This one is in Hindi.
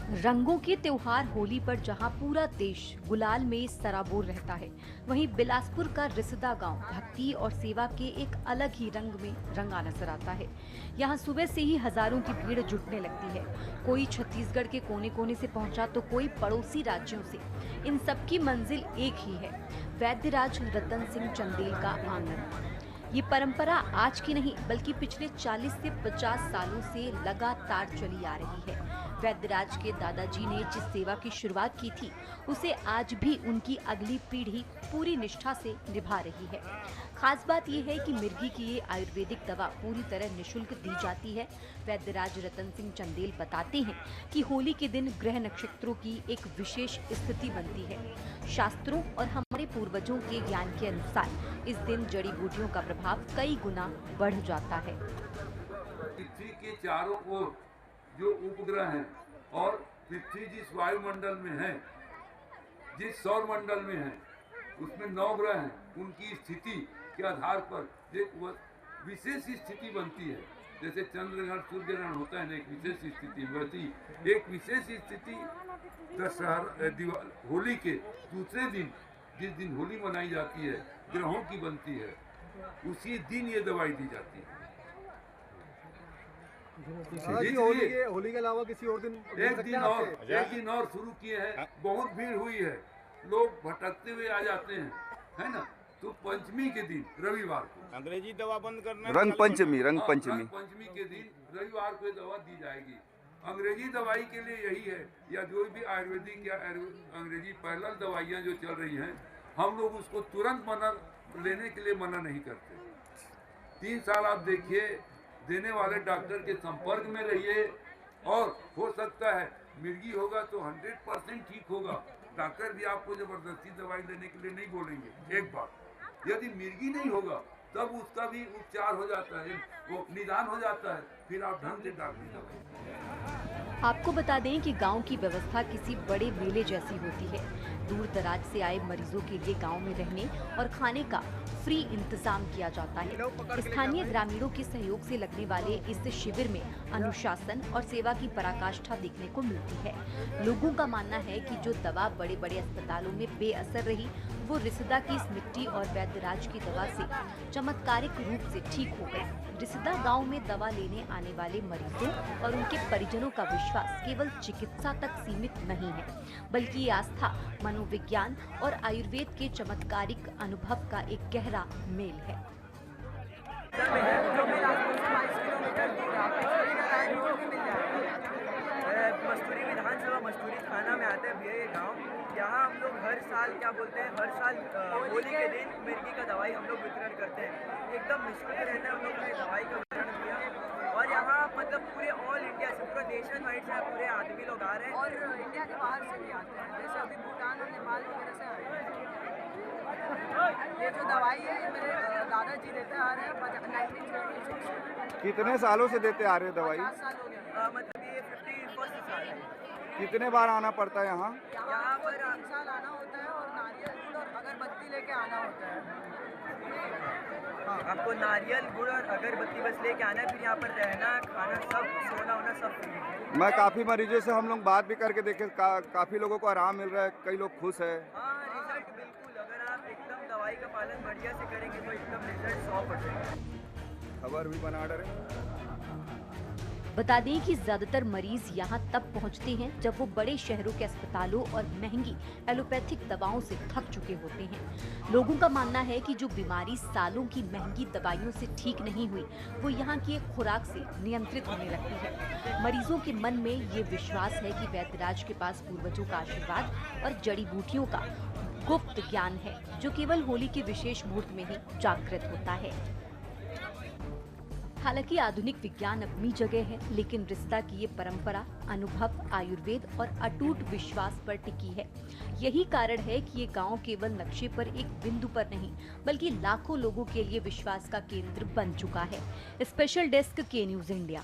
रंगों के त्योहार होली पर जहां पूरा देश गुलाल में सराबोर रहता है, वहीं बिलासपुर का रिसदा गांव भक्ति और सेवा के एक अलग ही रंग में रंगा नजर आता है। यहां सुबह से ही हजारों की भीड़ जुटने लगती है। कोई छत्तीसगढ़ के कोने कोने से पहुंचा तो कोई पड़ोसी राज्यों से। इन सबकी मंजिल एक ही है, वैद्यराज रतन सिंह चंदेल का आंगन। ये परंपरा आज की नहीं बल्कि पिछले 40 से 50 सालों से लगातार चली आ रही है। वैद्यराज के दादाजी ने जिस सेवा की शुरुआत की थी, उसे आज भी उनकी अगली पीढ़ी पूरी निष्ठा से निभा रही है। खास बात यह है कि मिर्गी की ये आयुर्वेदिक दवा पूरी तरह निशुल्क दी जाती है। वैद्यराज रतन सिंह चंदेल बताते हैं कि होली के दिन ग्रह नक्षत्रों की एक विशेष स्थिति बनती है। शास्त्रों और हमारे पूर्वजों के ज्ञान के अनुसार इस दिन जड़ी बूटियों का प्रभाव कई गुना बढ़ जाता है। पृथ्वी के चारों ओर जो उपग्रह हैं और पृथ्वी जिस वायुमंडल में है, जिस सौर मंडल में है, उसमें 9 ग्रह हैं। उनकी स्थिति के आधार पर एक विशेष स्थिति बनती है। जैसे चंद्रग्रहण सूर्य ग्रहण होता है ना, एक विशेष स्थिति, वैसी एक विशेष स्थिति दशहरा होली के दूसरे दिन, जिस दिन होली मनाई जाती है, ग्रहों की बनती है, उसी दिन ये दवाई दी जाती है। होली के अलावा किसी और दिन एक दिन और शुरू किए हैं। बहुत भीड़ हुई है, लोग भटकते हुए आ जाते हैं, है ना। तो पंचमी के दिन, रविवार को अंग्रेजी दवा बंद करना, रंग पंचमी के दिन रविवार को दवा दी जाएगी। अंग्रेजी दवाई के लिए यही है, या जो भी आयुर्वेदिक या अंग्रेजी पैरेलल दवाइयाँ जो चल रही हैं, हम लोग उसको तुरंत लेने के लिए मना नहीं करते। 3 साल आप देखिए, देने वाले डॉक्टर के संपर्क में रहिए, और हो सकता है मिर्गी होगा तो 100% ठीक होगा। डॉक्टर भी आपको जबरदस्ती दवाई लेने के लिए नहीं बोलेंगे। एक बार यदि मिर्गी नहीं होगा तब उसका भी उपचार हो जाता है, वो निदान हो जाता है, फिर आप ढंग से डॉक्टरी दवाई। आपको बता दें कि गांव की व्यवस्था किसी बड़े मेले जैसी होती है। दूर दराज से आए मरीजों के लिए गांव में रहने और खाने का फ्री इंतजाम किया जाता है। स्थानीय ग्रामीणों के सहयोग से लगने वाले इस शिविर में अनुशासन और सेवा की पराकाष्ठा देखने को मिलती है। लोगों का मानना है कि जो दवा बड़े बड़े अस्पतालों में बेअसर रही, वो रिसदा की इस मिट्टी और वैद्यराज की दवा से चमत्कारिक रूप से ठीक हो गई। रिसदा गांव में दवा लेने आने वाले मरीजों और उनके परिजनों का विश्वास केवल चिकित्सा तक सीमित नहीं है, बल्कि ये आस्था मनोविज्ञान और आयुर्वेद के चमत्कारिक अनुभव का एक गहरा मेल है। मस्तूरी विधानसभा मस्तूरी थाना में आते हैं ये गांव। यहाँ हम लोग हर साल हर साल होली के दिन मिर्गी का दवाई हम लोग वितरण करते हैं। एकदम निःशुल्क रहता है, हम लोग ने दवाई का वितरण किया। और यहाँ मतलब पूरे ऑल इंडिया से, पूरा नेशन वाइड से पूरे आदमी लोग आ रहे हैं, और इंडिया के बाहर से भी आते हैं। जैसे अभी भूटान और नेपाल वगैरह से आए हैं। ये जो दवाई है ये मेरे दादाजी देते आ रहे हैं 1976 से। कितने सालों से देते आ रहे हैं दवाई? 50 साल हो गया। मतलब ये 51 साल है। कितने बार आना पड़ता है यहाँ? यहाँ पर 3 साल आना होता है, और नारियल गुड़ और अगरबत्ती लेके आना होता है। हाँ, आपको नारियल गुड़ और अगरबत्ती बस लेके आना है। फिर यहाँ पर रहना, खाना, सब सोना वोना सब फ्री है। मैं काफ़ी मरीजों से हम लोग बात भी करके देखे, काफ़ी लोगों को आराम मिल रहा है, कई लोग खुश है। हाँ, रिजल्ट बिल्कुल, अगर आप एकदम दवाई का पालन बढ़िया से करेंगे तो एकदम रिजल्ट 100%। खबर भी बना डरे। बता दें कि ज्यादातर मरीज यहां तब पहुंचते हैं जब वो बड़े शहरों के अस्पतालों और महंगी एलोपैथिक दवाओं से थक चुके होते हैं। लोगों का मानना है कि जो बीमारी सालों की महंगी दवाइयों से ठीक नहीं हुई, वो यहाँ की एक खुराक से नियंत्रित होने लगती है। मरीजों के मन में ये विश्वास है कि वैद्यराज के पास पूर्वजों का आशीर्वाद और जड़ी बूटियों का गुप्त ज्ञान है, जो केवल होली के विशेष मुहूर्त में ही जागृत होता है। हालांकि आधुनिक विज्ञान अपनी जगह है, लेकिन रिश्ता की ये परंपरा अनुभव, आयुर्वेद और अटूट विश्वास पर टिकी है। यही कारण है कि ये गांव केवल नक्शे पर एक बिंदु पर नहीं, बल्कि लाखों लोगों के लिए विश्वास का केंद्र बन चुका है। स्पेशल डेस्क के न्यूज़ इंडिया।